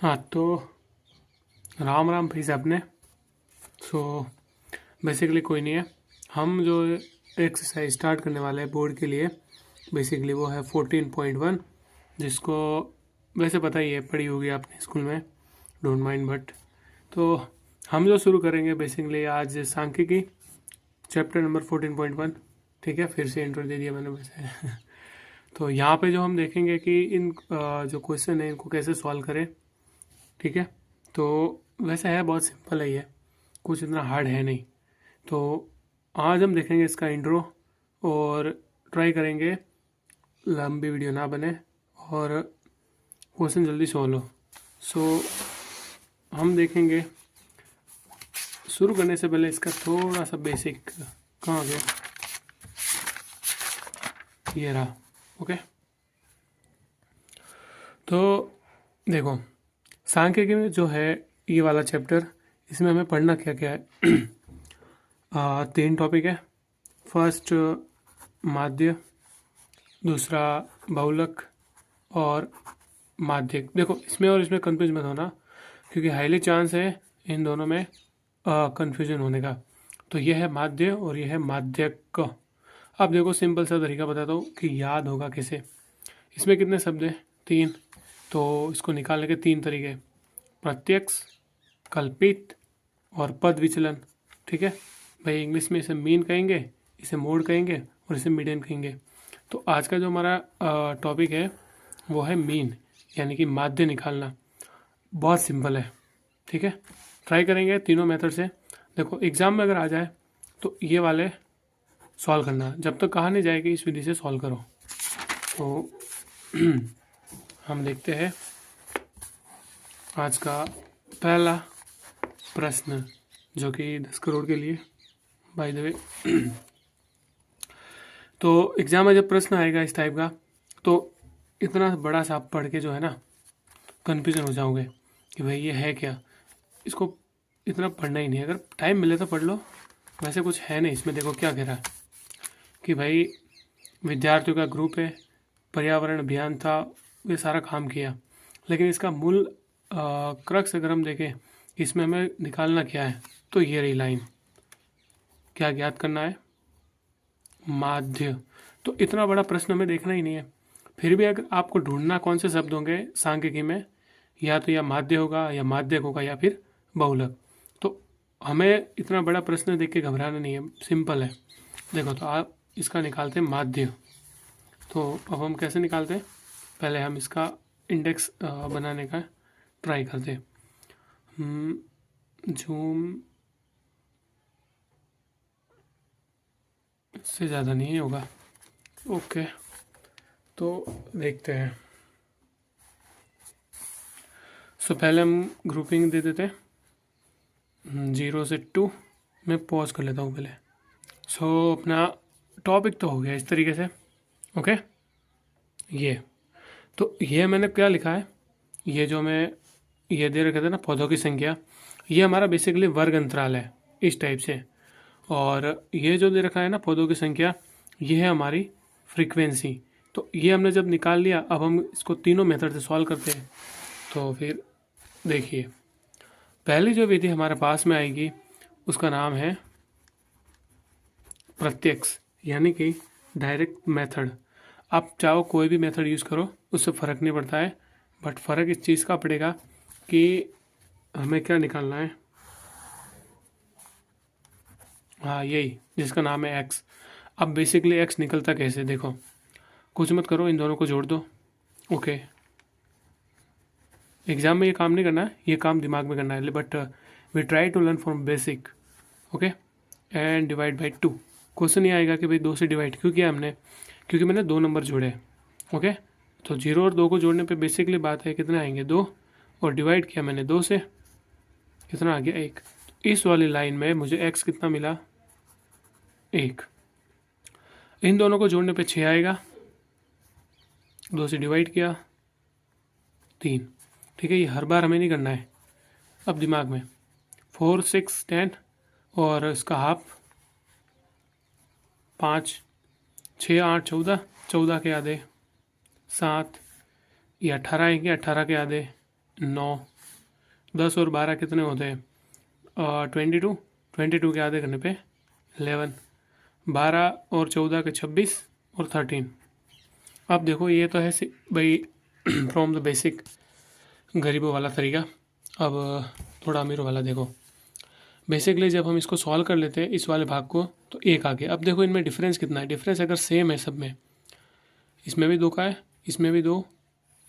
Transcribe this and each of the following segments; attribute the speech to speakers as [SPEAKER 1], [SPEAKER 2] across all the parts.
[SPEAKER 1] हाँ तो राम राम भाई साहब ने। सो बेसिकली कोई नहीं है, हम जो एक्सरसाइज स्टार्ट करने वाले हैं बोर्ड के लिए, बेसिकली वो है 14.1, जिसको वैसे पता ही है, पढ़ी होगी आपने स्कूल में, डोंट माइंड बट। तो हम जो शुरू करेंगे बेसिकली आज सांख्यिकी चैप्टर नंबर 14.1। ठीक है, फिर से इंट्रो दे दिया मैंने वैसे। तो यहाँ पे जो हम देखेंगे कि इन जो क्वेश्चन है इनको कैसे सॉल्व करें। ठीक है, तो वैसे है बहुत सिंपल है, ये कुछ इतना हार्ड है नहीं। तो आज हम देखेंगे इसका इंट्रो और ट्राई करेंगे लंबी वीडियो ना बने और क्वेश्चन जल्दी सॉल्व हो। सो हम देखेंगे, शुरू करने से पहले इसका थोड़ा सा बेसिक, कहाँ गया, ये रहा। ओके, तो देखो सांख्यिकी में जो है ये वाला चैप्टर, इसमें हमें पढ़ना क्या क्या है। 3 टॉपिक है। फर्स्ट माध्य, दूसरा बहुलक और माध्यक। देखो इसमें और इसमें कंफ्यूज मत होना, क्योंकि हाईली चांस है इन दोनों में कंफ्यूजन होने का। तो ये है माध्य और ये है माध्यक। अब देखो सिंपल सा तरीका बताता हूँ कि याद होगा कैसे। इसमें कितने शब्द हैं? 3। तो इसको निकालने के 3 तरीके, प्रत्यक्ष, कल्पित और पद विचलन। ठीक है भाई, इंग्लिश में इसे मीन कहेंगे, इसे मोड कहेंगे और इसे मीडियन कहेंगे। तो आज का जो हमारा टॉपिक है वो है मीन, यानी कि माध्य निकालना। बहुत सिंपल है। ठीक है, ट्राई करेंगे तीनों मेथड से। देखो एग्ज़ाम में अगर आ जाए तो ये वाले सॉल्व करना, जब तक कहा नहीं जाएगी इस विधि से सॉल्व करो। तो हम देखते हैं आज का पहला प्रश्न, जो कि 10 करोड़ के लिए बाय द वे। तो एग्ज़ाम में जब प्रश्न आएगा इस टाइप का, तो इतना बड़ा सा आप पढ़ के जो है ना कन्फ्यूजन हो जाओगे कि भाई ये है क्या। इसको इतना पढ़ना ही नहीं है, अगर टाइम मिले तो पढ़ लो, वैसे कुछ है नहीं इसमें। देखो क्या कह रहा है कि भाई विद्यार्थियों का ग्रुप है, पर्यावरण अभियान था, ये सारा काम किया, लेकिन इसका मूल क्रक्स अगर हम देखें इसमें हमें निकालना क्या है, तो ये रही लाइन। क्या ज्ञात करना है? माध्य। तो इतना बड़ा प्रश्न हमें देखना ही नहीं है। फिर भी अगर आपको ढूंढना कौन से शब्द होंगे सांख्यिकी में, या तो या माध्य होगा या माध्यक होगा या फिर बहुलक। तो हमें इतना बड़ा प्रश्न देख के घबराना नहीं है, सिंपल है। देखो तो आप इसका निकालते हैं माध्य। तो अब हम कैसे निकालते हैं, पहले हम इसका इंडेक्स बनाने का ट्राई करते हैं। जूम से ज़्यादा नहीं होगा। ओके, तो देखते हैं। सो पहले हम ग्रुपिंग दे देते हैं 0 से 2। मैं पॉज कर लेता हूँ पहले। सो अपना टॉपिक तो हो गया इस तरीके से। ओके, ये तो ये मैंने क्या लिखा है, ये जो मैं ये दे रखे थे ना पौधों की संख्या, ये हमारा बेसिकली वर्ग अंतराल है इस टाइप से। और ये जो दे रखा है ना पौधों की संख्या, ये है हमारी फ्रीक्वेंसी। तो ये हमने जब निकाल लिया, अब हम इसको तीनों मेथड से सॉल्व करते हैं। तो फिर देखिए, पहली जो विधि हमारे पास में आएगी उसका नाम है प्रत्यक्ष, यानी कि डायरेक्ट मेथड। आप चाहो कोई भी मेथड यूज़ करो, उससे फ़र्क नहीं पड़ता है, बट फ़र्क इस चीज़ का पड़ेगा कि हमें क्या निकालना है। हाँ यही, जिसका नाम है एक्स। अब बेसिकली एक्स निकलता कैसे, देखो कुछ मत करो, इन दोनों को जोड़ दो। ओके, एग्ज़ाम में ये काम नहीं करना है, ये काम दिमाग में करना है, but we try to learn from basic. Okay, and divide by 2। Question ये आएगा कि भाई 2 से डिवाइड क्यों किया हमने, क्योंकि मैंने 2 नंबर जोड़े हैं। ओके, तो 0 और 2 को जोड़ने पे बेसिकली बात है कितना आएंगे 2, और डिवाइड किया मैंने 2 से, कितना आ गया 1। इस वाली लाइन में मुझे x कितना मिला 1। इन दोनों को जोड़ने पे 6 आएगा, 2 से डिवाइड किया 3। ठीक है, ये हर बार हमें नहीं करना है। अब दिमाग में 4 6 10 और इसका हाफ 5 6 8 14, 14 के आधे 7, ये 18 आएंगे, 18 के आधे 9, 10 और 12 कितने होते हैं? 22। 22 के आधे करने पे 11। 12 और 14 के 26 और 13। अब देखो ये तो है भाई फ्रॉम द बेसिक गरीबों वाला तरीका। अब थोड़ा अमीरों वाला देखो। बेसिकली जब हम इसको सॉल्व कर लेते हैं इस वाले भाग को, तो एक आ गया। अब देखो इनमें डिफरेंस कितना है। डिफरेंस अगर सेम है सब में, इसमें भी 2 का है, इसमें भी 2,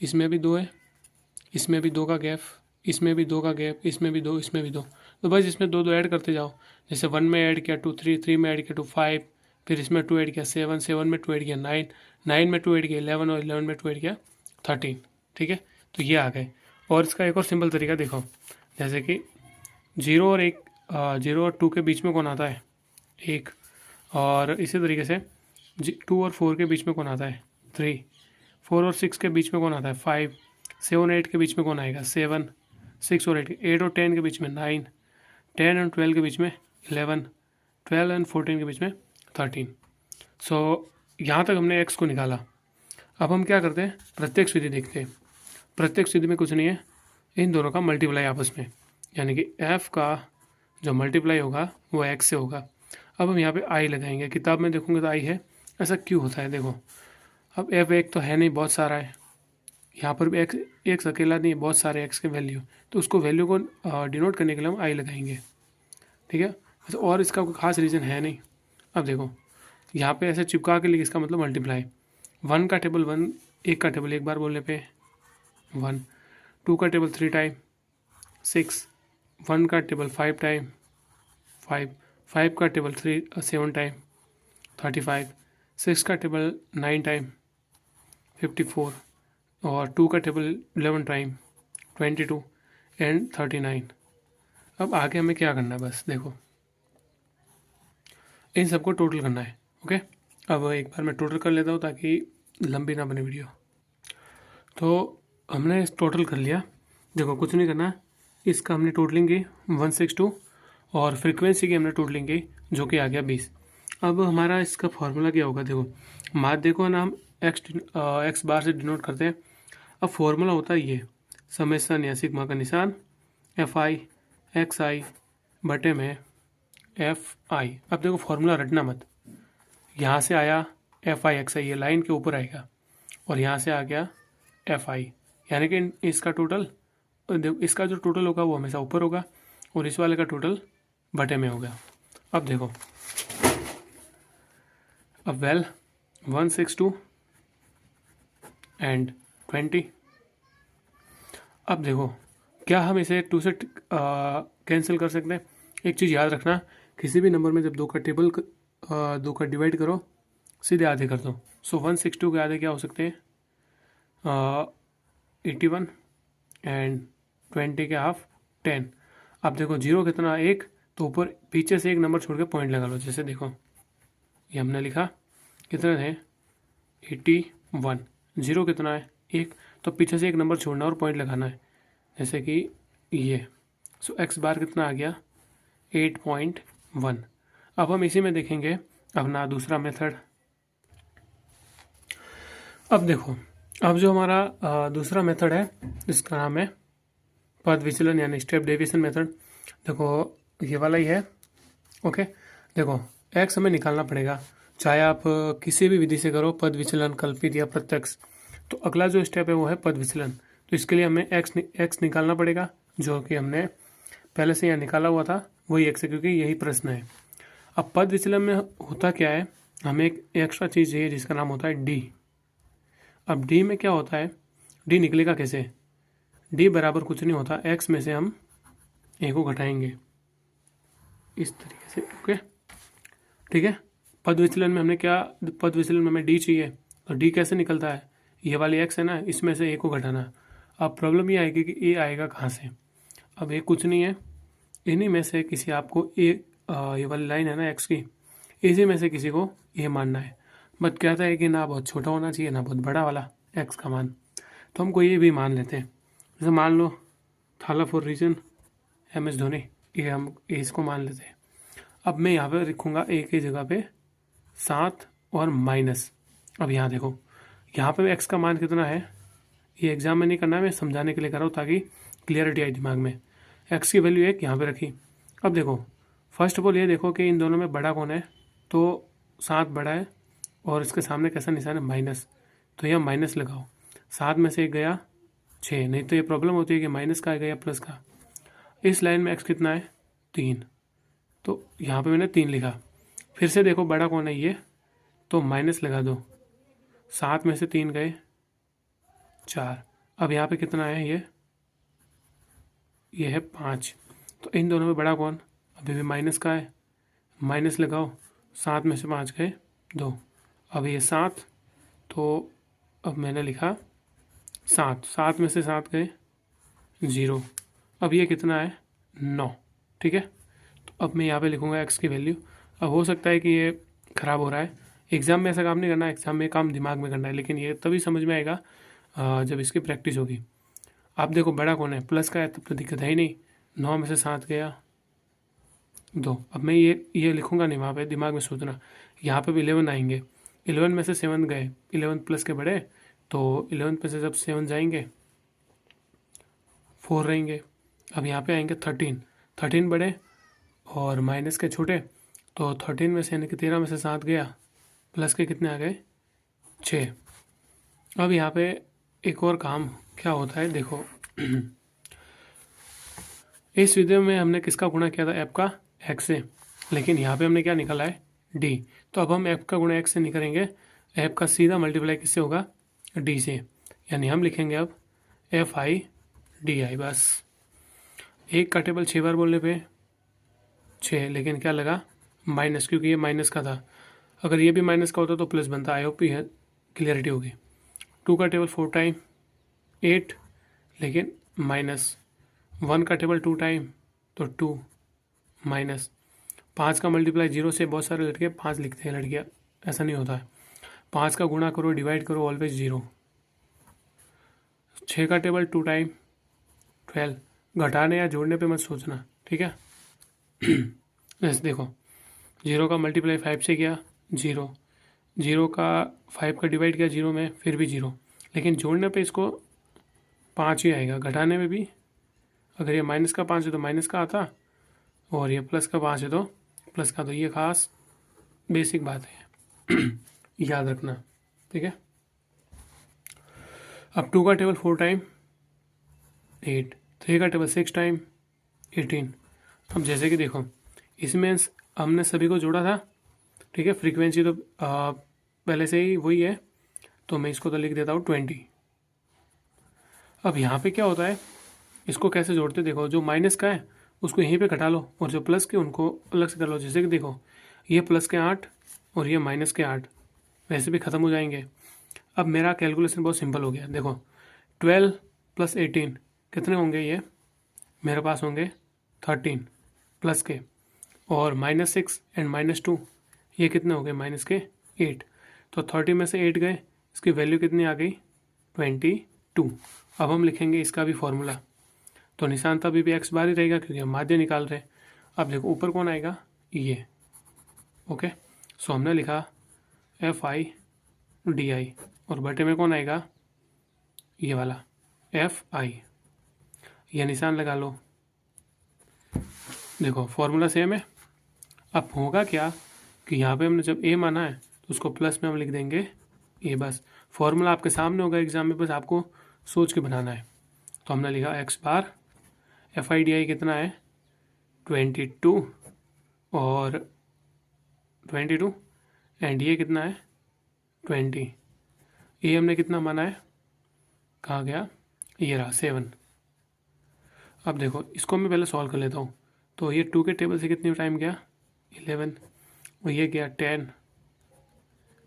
[SPEAKER 1] इसमें भी 2 है, इसमें भी 2 का गैप, इसमें भी 2 का गैप, इसमें भी 2, इसमें भी 2, तो बस इसमें 2 2 ऐड करते जाओ। जैसे 1 में ऐड किया 2 3, 3 में ऐड किया 2 5, फिर इसमें 2 ऐड किया 7, 7 में 2 ऐड किया 9, 9 में 2 ऐड किया 11 और 11 में 2 ऐड किया 13। ठीक है, तो ये आ गए। और इसका एक और सिंपल तरीका देखो, जैसे कि 0 और 1, 0 और 2 के बीच में कौन आता है? 1। और इसी तरीके से 2 और 4 के बीच में कौन आता है? 3। 4 और 6 के बीच में कौन आता है? 5। 7 और 8 के बीच में कौन आएगा? 7। 6 और 8 और 10 के बीच में 9। 10 और 12 के बीच में 11। 12 एंड 14 के बीच में 13। सो यहाँ तक हमने x को निकाला। अब हम क्या करते हैं? प्रत्यक्ष विधि देखते हैं। प्रत्यक्ष विधि में कुछ नहीं है, इन दोनों का मल्टीप्लाई आपस में, यानी कि f का जो मल्टीप्लाई होगा वो x से होगा। अब हम यहाँ पे i लगाएंगे। किताब में देखोगे तो i है, ऐसा क्यों होता है देखो। अब f एक तो है नहीं, बहुत सारा है। यहाँ पर भी x अकेला नहीं, बहुत सारे x के वैल्यू, तो उसको वैल्यू को डिनोट करने के लिए हम i लगाएंगे। ठीक है, तो और इसका कोई खास रीज़न है नहीं। अब देखो यहाँ पे ऐसे चिपका के लिए, इसका मतलब मल्टीप्लाई। 1 का टेबल 1, 1 का टेबल एक बार बोलने पे 1, 2 का टेबल 3 टाइम 6, 1 का टेबल 5 टाइम 5, 5 का टेबल 7 टाइम 35, 6 का टेबल 9 टाइम 54, और 2 का टेबल 11 टाइम 22 एंड 39। अब आगे हमें क्या करना है? बस देखो इन सबको टोटल करना है। ओके, अब एक बार मैं टोटल कर लेता हूँ ताकि लंबी ना बने वीडियो। तो हमने टोटल कर लिया। देखो कुछ नहीं करना, इसका हमने टोटलिंग की 162 और फ्रीक्वेंसी की हमने टोटलिंग की जो कि आ गया 20। अब हमारा इसका फॉर्मूला क्या होगा? देखो माध्य को ना हम एक्स बार से डिनोट करते हैं। अब फॉर्मूला होता है ये, समेसन या सिग्मा का निशान FI XI बटे में FI। अब देखो फॉर्मूला रटना मत, यहाँ से आया FI XI, ये लाइन के ऊपर आएगा, और यहाँ से आ गया FI, यानी कि इसका टोटल, इसका जो टोटल होगा वो हमेशा ऊपर होगा और इस वाले का टोटल बटे में होगा। अब देखो, अब 162 एंड 20। अब देखो क्या हम इसे 2 से कैंसिल कर सकते हैं? एक चीज़ याद रखना, किसी भी नंबर में जब 2 का टेबल 2 का डिवाइड करो सीधे आधे कर दो। सो 162 के आधे क्या हो सकते हैं? 81 एंड 20 के हाफ 10। अब देखो 0 कितना? 1, तो ऊपर पीछे से एक नंबर छोड़ के पॉइंट लगा लो। जैसे देखो ये हमने लिखा, कितने थे? 81। 0 कितना है? 1, तो पीछे से एक नंबर छोड़ना और पॉइंट लगाना है, जैसे कि ये। सो x बार कितना आ गया? 8.1। अब हम इसी में देखेंगे अपना दूसरा मेथड। अब देखो, अब जो हमारा दूसरा मेथड है इसका नाम है पद विचलन यानी स्टेप डेविएशन मेथड। देखो ये वाला ही है। ओके, देखो x हमें निकालना पड़ेगा, चाहे आप किसी भी विधि से करो, पद विचलन, कल्पित या प्रत्यक्ष। तो अगला जो स्टेप है वो है पद विचलन। तो इसके लिए हमें x निकालना पड़ेगा, जो कि हमने पहले से यहाँ निकाला हुआ था, वही x है, क्योंकि यही प्रश्न है। अब पद विचलन में होता क्या है, हमें एक एक्स्ट्रा चीज़ चाहिए जिसका नाम होता है d। अब d में क्या होता है? d निकलेगा कैसे? d बराबर कुछ नहीं होता, x में से हम a को घटाएंगे इस तरीके से। ओके, ठीक है। पद विचलन में हमने क्या, पद विचलन में हमें d चाहिए, तो d कैसे निकलता है? ये वाली x है ना, इसमें से a को घटाना। अब प्रॉब्लम ये आएगी कि a आएगा कहाँ से? अब a कुछ नहीं है, इन्हीं में से किसी आपको ये वाली लाइन है ना x की, इसी में से किसी को a मानना है। बट कहता है कि ना बहुत छोटा होना चाहिए ना बहुत बड़ा वाला x का मान, तो हमको ये भी मान लेते हैं। जैसे मान लो थाला फॉर रीजन MS धोनी, ये हम इसको मान लेते हैं। अब मैं यहाँ पे लिखूँगा a की जगह पे 7 और माइनस। अब यहाँ देखो, यहाँ पे x का मान कितना है? ये एग्जाम में नहीं करना है, मैं समझाने के लिए कर रहा हूँ ताकि क्लियरिटी आए दिमाग में। एक्स की वैल्यू 1 यहाँ पे रखी। अब देखो फर्स्ट ऑफ ऑल ये देखो कि इन दोनों में बड़ा कौन है, तो 7 बड़ा है और इसके सामने कैसा निशान है माइनस, तो यहाँ माइनस लगाओ। 7 में से 1 गया 6, नहीं तो ये प्रॉब्लम होती है कि माइनस का गया प्लस का। इस लाइन में एक्स कितना है 3, तो यहाँ पे मैंने 3 लिखा। फिर से देखो बड़ा कौन है ये, तो माइनस लगा दो। 7 में से 3 गए 4, अब यहाँ पे कितना है ये है 5। तो इन दोनों में बड़ा कौन, अभी भी माइनस का है, माइनस लगाओ। 7 में से 5 गए 2, अब ये 7, तो अब मैंने लिखा 7, 7 में से 7 गए 0, अब ये कितना है 9। ठीक है, तो अब मैं यहाँ पे लिखूँगा एक्स की वैल्यू। अब हो सकता है कि ये ख़राब हो रहा है, एग्ज़ाम में ऐसा काम नहीं करना, एग्ज़ाम में काम दिमाग में करना है, लेकिन ये तभी समझ में आएगा जब इसकी प्रैक्टिस होगी। आप देखो बड़ा कौन है, प्लस का है, तब तो दिक्कत है ही नहीं। 9 में से 7 गया 2, अब मैं ये लिखूँगा नहीं, वहाँ पे दिमाग में सोचना। यहाँ पे भी 11 आएंगे, 11 में से 7 गए, 11 प्लस के बड़े, तो 11 में से जब 7 जाएंगे 4 रहेंगे। अब यहाँ पे आएंगे 13, 13 बड़े और माइनस के छोटे, तो 13 में से यानी कि 13 में से 7 गया, प्लस के कितने आ गए 6। अब यहाँ पे एक और काम क्या होता है देखो इस वीडियो में हमने किसका गुणा किया था, एफ का एक्स से, लेकिन यहाँ पे हमने क्या निकाला है डी। तो अब हम एफ का गुणा एक्स से नहीं करेंगे, एफ का सीधा मल्टीप्लाई किससे होगा डी से, यानी हम लिखेंगे अब एफ आई डी आई। बस एक का टेबल 6 बार बोलने पे 6, लेकिन क्या लगा माइनस, क्योंकि ये माइनस का था। अगर ये भी माइनस का होता तो प्लस बनता। आई होप ये क्लियरिटी होगी। 2 का टेबल 4 टाइम 8, लेकिन माइनस। 1 का टेबल 2 टाइम तो 2 माइनस। 5 का मल्टीप्लाई 0 से, बहुत सारे लड़के 5 लिखते हैं लड़कियाँ, ऐसा नहीं होता है। 5 का गुणा करो डिवाइड करो ऑलवेज 0। 6 का टेबल 2 टाइम 12, घटाने या जोड़ने पे मत सोचना, ठीक है। ऐसे देखो 0 का मल्टीप्लाई 5 से किया 0, 0 का 5 का डिवाइड किया 0 में फिर भी 0, लेकिन जोड़ने पे इसको 5 ही आएगा, घटाने में भी अगर ये माइनस का 5 है तो माइनस का आता, और ये प्लस का 5 है तो प्लस का। तो ये खास बेसिक बात है याद रखना, ठीक है। अब 2 का टेबल 4 टाइम 8, 3 का टेबल 6 टाइम 18। अब जैसे कि देखो इसमें हमने सभी को जोड़ा था, ठीक है। फ्रीक्वेंसी तो पहले से ही वही है, तो मैं इसको तो लिख देता हूँ 20। अब यहाँ पे क्या होता है, इसको कैसे जोड़ते देखो, जो माइनस का है उसको यहीं पे घटा लो और जो प्लस के उनको अलग से कर लो। जैसे कि देखो ये प्लस के 8 और ये माइनस के 8 वैसे भी ख़त्म हो जाएंगे। अब मेरा कैलकुलेशन बहुत सिंपल हो गया। देखो 12 + 18 कितने होंगे, ये मेरे पास होंगे 13 प्लस के, और -6 एंड -2 ये कितने हो गए माइनस के 8। तो 30 में से 8 गए, इसकी वैल्यू कितनी आ गई 22। अब हम लिखेंगे इसका भी फॉर्मूला, तो निशान तभी भी एक्स बार ही रहेगा क्योंकि हम माध्य निकाल रहे हैं। अब देखो ऊपर कौन आएगा ये, ओके। सो हमने लिखा एफ आई डी आई, और बटे में कौन आएगा ये वाला एफ आई, ये निशान लगा लो। देखो फॉर्मूला सेम है। अब होगा क्या कि यहाँ पे हमने जब ए माना है तो उसको प्लस में हम लिख देंगे ए। बस फॉर्मूला आपके सामने होगा एग्जाम में, बस आपको सोच के बनाना है। तो हमने लिखा x bar F I D I कितना है 22 और 22 एंड ये कितना है 20। ये हमने कितना माना है, कहाँ गया, ये रहा 7। अब देखो इसको मैं पहले सॉल्व कर लेता हूँ। तो ये 2 के टेबल से कितनी टाइम गया 11, और ये गया 10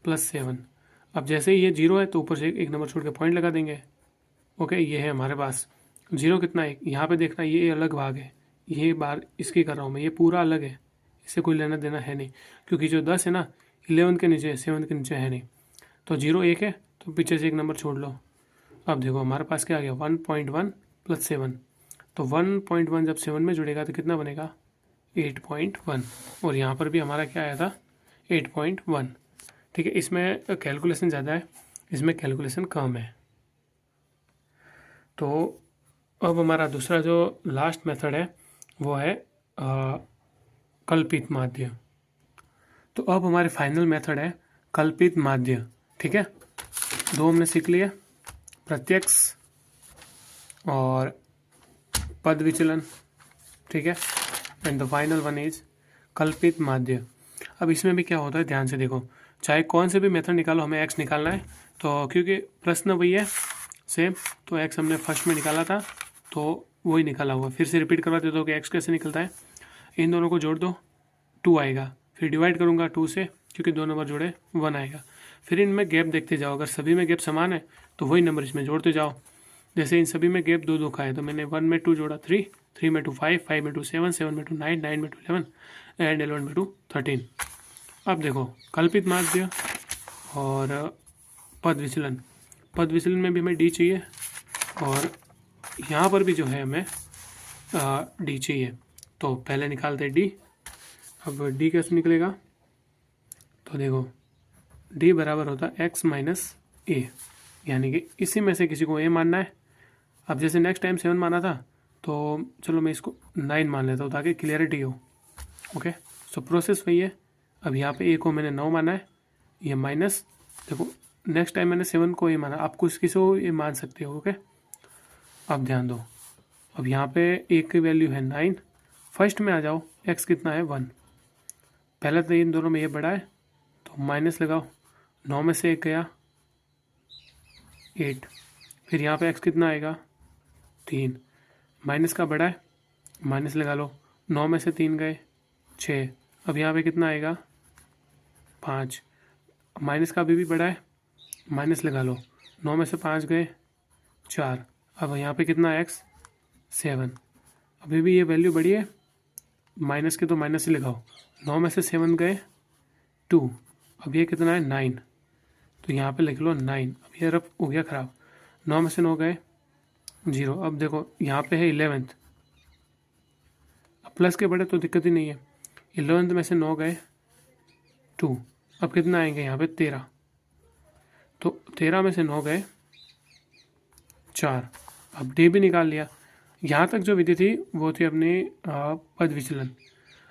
[SPEAKER 1] + 7। अब जैसे ही ये 0 है तो ऊपर से एक नंबर छोड़ के पॉइंट लगा देंगे, ओके। ये है हमारे पास 0 कितना है, यहाँ पे देखना ये अलग भाग है, ये बार इसकी कर रहा हूँ मैं, ये पूरा अलग है, इससे कोई लेना देना है नहीं, क्योंकि जो 10 है ना 11 के नीचे है, 7 के नीचे है नहीं। तो 0 1 है तो पीछे से एक नंबर छोड़ लो। अब देखो हमारे पास क्या आ गया 1.1 + 7। तो 1.1 जब 7 में जुड़ेगा तो कितना बनेगा 8.1, और यहाँ पर भी हमारा क्या आया था 8.1, ठीक है। इसमें कैलकुलेशन ज़्यादा है, इसमें कैलकुलेशन कम है। तो अब हमारा दूसरा जो लास्ट मेथड है वो है कल्पित माध्य। तो अब हमारे फाइनल मेथड है कल्पित माध्य। ठीक है, दो हमने सीख लिए, प्रत्यक्ष और पद विचलन। ठीक है, and the final one is कल्पित माध्य। अब इसमें भी क्या होता है, ध्यान से देखो, चाहे कौन से भी मेथड निकालो हमें एक्स निकालना है। तो क्योंकि प्रश्न वही है सेम, तो एक्स हमने फर्स्ट में निकाला था तो वही निकाला हुआ। फिर से रिपीट करवा देता हूँ कि एक्स कैसे निकलता है। इन दोनों को जोड़ दो, 2 आएगा, फिर डिवाइड करूँगा 2 से, क्योंकि 2 नंबर जोड़े 1 आएगा। फिर इनमें गैप देखते जाओ, अगर सभी में गैप समान है तो वही नंबर इसमें जोड़ते जाओ। जैसे इन सभी में गैप 2 2 का है तो मैंने 1 में 2 जोड़ा 3, 3 में 2 5, 5 में 2 7, 7 में 2 9, 9 में 2 11 एंड 11 में 2 13। अब देखो कल्पित माध्य और पद विचलन। पद विचलन में भी हमें डी चाहिए और यहाँ पर भी जो है हमें डी चाहिए। तो पहले निकालते हैं डी। अब डी कैसे निकलेगा, तो देखो डी बराबर होता है एक्स माइनस ए, यानी कि इसी में से किसी को ए मानना है। अब जैसे नेक्स्ट टाइम 7 माना था तो चलो मैं इसको 9 मान लेता हूँ ताकि क्लियरिटी हो। ओके, सो प्रोसेस वही है। अब यहाँ पे ए को मैंने 9 माना है, ये माइनस, देखो नेक्स्ट टाइम मैंने 7 को ए माना, आप कुछ किसी को ये मान सकते हो। ओके, अब ध्यान दो, अब यहाँ पे ए की वैल्यू है 9, फर्स्ट में आ जाओ, एक्स कितना है 1, पहले तो इन दोनों में ये बड़ा है तो माइनस लगाओ, 9 में से 1 गया 8, फिर यहाँ पे एक्स कितना आएगा 3, माइनस का बड़ा है माइनस लगा लो, 9 में से 3 गए 6, अब यहाँ पे कितना आएगा 5, माइनस का अभी भी बड़ा है माइनस लगा लो, 9 में से 5 गए 4, अब यहाँ पे कितना है एक्स 7, अभी भी ये वैल्यू बड़ी है, माइनस के तो माइनस ही लगाओ, 9 में से 7 गए 2, अब ये कितना है 9, तो यहाँ पे लिख लो 9, अब ये रफ हो गया ख़राब, 9 में से 9 गए 0, अब देखो यहाँ पे है 11th, अब प्लस के बड़े तो दिक्कत ही नहीं है, 11th में से 9 गए 2, अब कितना आएंगे यहाँ पे 13, तो 13 में से 9 गए 4, अब डी भी निकाल लिया। यहाँ तक जो विधि थी वो थी अपनी पद विचलन।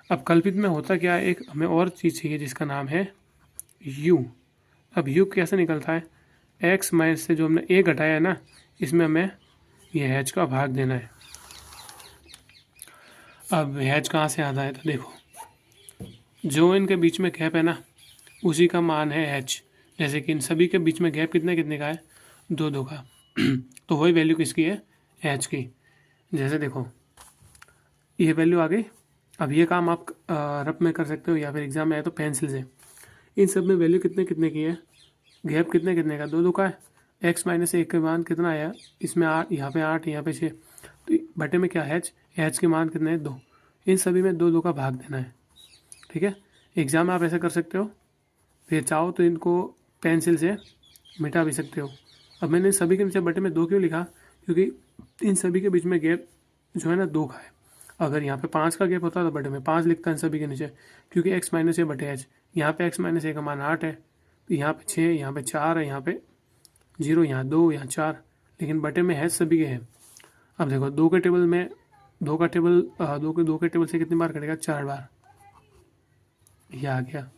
[SPEAKER 1] अब कल्पित में होता क्या है, एक हमें और चीज़ चाहिए जिसका नाम है u। अब u कैसे निकलता है, x माइनस से जो हमने a घटाया है ना, इसमें हमें ये h का भाग देना है। अब h कहाँ से आता है, तो देखो जो इनके बीच में गैप है ना उसी का मान है h। जैसे कि इन सभी के बीच में गैप कितने कितने का है, 2 2 का तो वही वैल्यू किसकी है, h की। जैसे देखो ये वैल्यू आ गई, अब ये काम आप रफ में कर सकते हो या फिर एग्जाम में आए तो पेंसिल से। इन सब में वैल्यू कितने कितने की है, गैप कितने कितने का 2 2 का है, x माइनस 1 के मान कितना आया, इसमें 8, यहाँ पे 8, यहाँ पे 6, तो बटे में क्या है h के मान कितने हैं 2, इन सभी में 2 2 का भाग देना है। ठीक है, एग्जाम में आप ऐसा कर सकते हो, फिर चाहो तो इनको पेंसिल से मिटा भी सकते हो। अब मैंने सभी के नीचे बटे में 2 क्यों लिखा, क्योंकि इन सभी के बीच में गैप जो है ना 2 का है। अगर यहाँ पे 5 का गैप होता तो बटे में 5 लिखता है इन सभी के नीचे, क्योंकि x माइनस ए बटे h, यहाँ पे x माइनस ए का मान 8 है, तो यहाँ पे 6, यहाँ पे 4 है, यहाँ पे 0, यहाँ 2, यहाँ 4, लेकिन बटे में h सभी के हैं। अब देखो 2 के टेबल में 2 का टेबल 2 के टेबल से कितनी बार कटेगा, 4 बार, यह आ गया।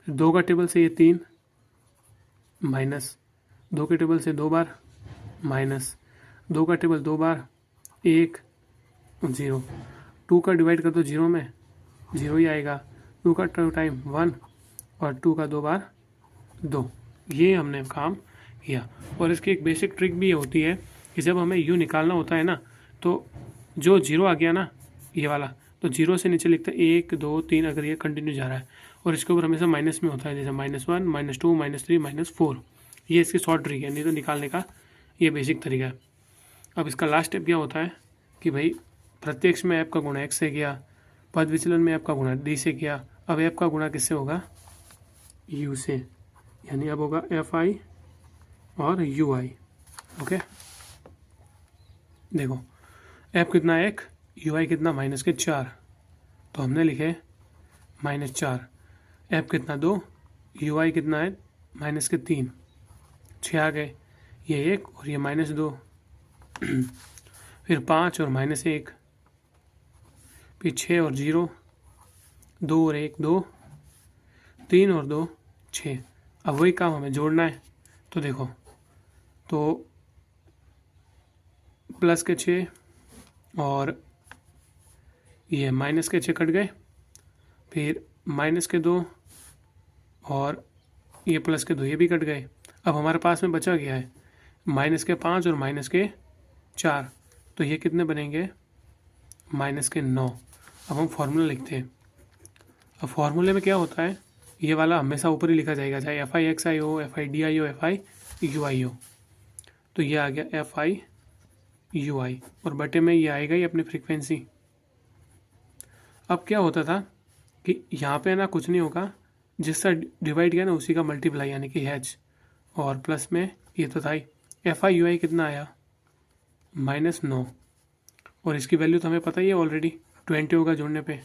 [SPEAKER 1] फिर 2 का टेबल से ये 3 माइनस, 2 के टेबल से 2 बार माइनस, 2 का टेबल 2 बार 1 0, 2 का डिवाइड कर दो 0 में 0 ही आएगा, 2 का 2 टाइम 1 और 2 का 2 बार 2। ये हमने काम किया। और इसकी एक बेसिक ट्रिक भी होती है कि जब हमें u निकालना होता है ना, तो जो 0 आ गया ना ये वाला, तो 0 से नीचे लिखते हैं 1 2 3, अगर ये कंटिन्यू जा रहा है, और इसके ऊपर हमेशा माइनस में होता है, जैसे -1 -2 -3 -4। ये इसकी शॉर्ट ट्रिक है, नहीं तो निकालने का ये बेसिक तरीका है। अब इसका लास्ट स्टेप क्या होता है कि भाई प्रत्यक्ष में ऐप का गुणा x से किया, पद विचलन में ऐप का गुणा d से किया, अब ऐप का गुणा किससे होगा, u से, यानी अब होगा fi और ui। ओके, देखो ऐप कितना है 1, ui कितना -4, तो हमने लिखे -4, ऐप कितना 2, ui कितना है -3, 6 आ गए, ये 1 और ये -2 फिर 5 और -1, फिर 6 और 0, 2 और 1 2, 3 और 2 6। अब वही काम हमें जोड़ना है। तो देखो, तो प्लस के 6 और ये माइनस के 6 कट गए, फिर माइनस के 2 और ये प्लस के 2 ये भी कट गए। अब हमारे पास में बचा गया है माइनस के 5 और माइनस के 4। तो ये कितने बनेंगे? माइनस के 9। अब हम फॉर्मूला लिखते हैं। अब फॉर्मूले में क्या होता है, ये वाला हमेशा ऊपर ही लिखा जाएगा, चाहे FI/XI हो, FI/DI हो, FI/UI हो। तो ये आ गया FI/UI और बटे में ये आएगा ही अपनी फ्रीक्वेंसी। अब क्या होता था कि यहाँ पे ना कुछ नहीं होगा, जिससे डिवाइड किया ना उसी का मल्टीप्लाई, यानी कि H, और प्लस में ये तो था ही। FI/UI कितना आया? -9, और इसकी वैल्यू तो हमें पता ही है ऑलरेडी, 20 होगा जोड़ने पे,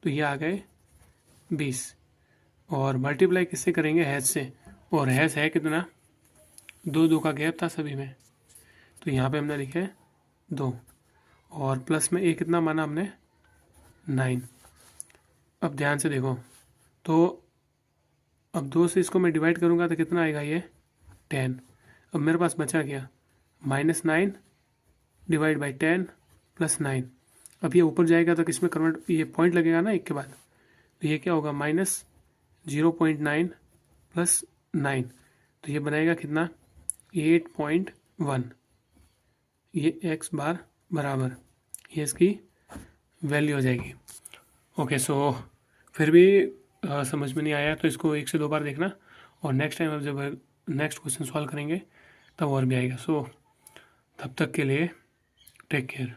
[SPEAKER 1] तो ये आ गए 20। और मल्टीप्लाई किससे करेंगे? H से, और H है कितना? 2 का गैप था सभी में, तो यहाँ पे हमने लिखे 2, और प्लस में कितना माना हमने? 9। अब ध्यान से देखो, तो अब 2 से इसको मैं डिवाइड करूँगा तो कितना आएगा? ये 10। अब मेरे पास बचा गया -9 डिवाइड बाई 10 प्लस 9। अब ये ऊपर जाएगा तो किस में कन्वर्ट, ये पॉइंट लगेगा ना एक के बाद, तो ये क्या होगा? -0.9 प्लस 9, तो ये बनाएगा कितना? 8.1। ये x बार बराबर, ये इसकी वैल्यू हो जाएगी। ओके, सो फिर भी समझ में नहीं आया तो इसको 1 से 2 बार देखना, और नेक्स्ट टाइम अब जब नेक्स्ट क्वेश्चन सॉल्व करेंगे तब और भी आएगा। सो तब तक के लिए टेक केयर।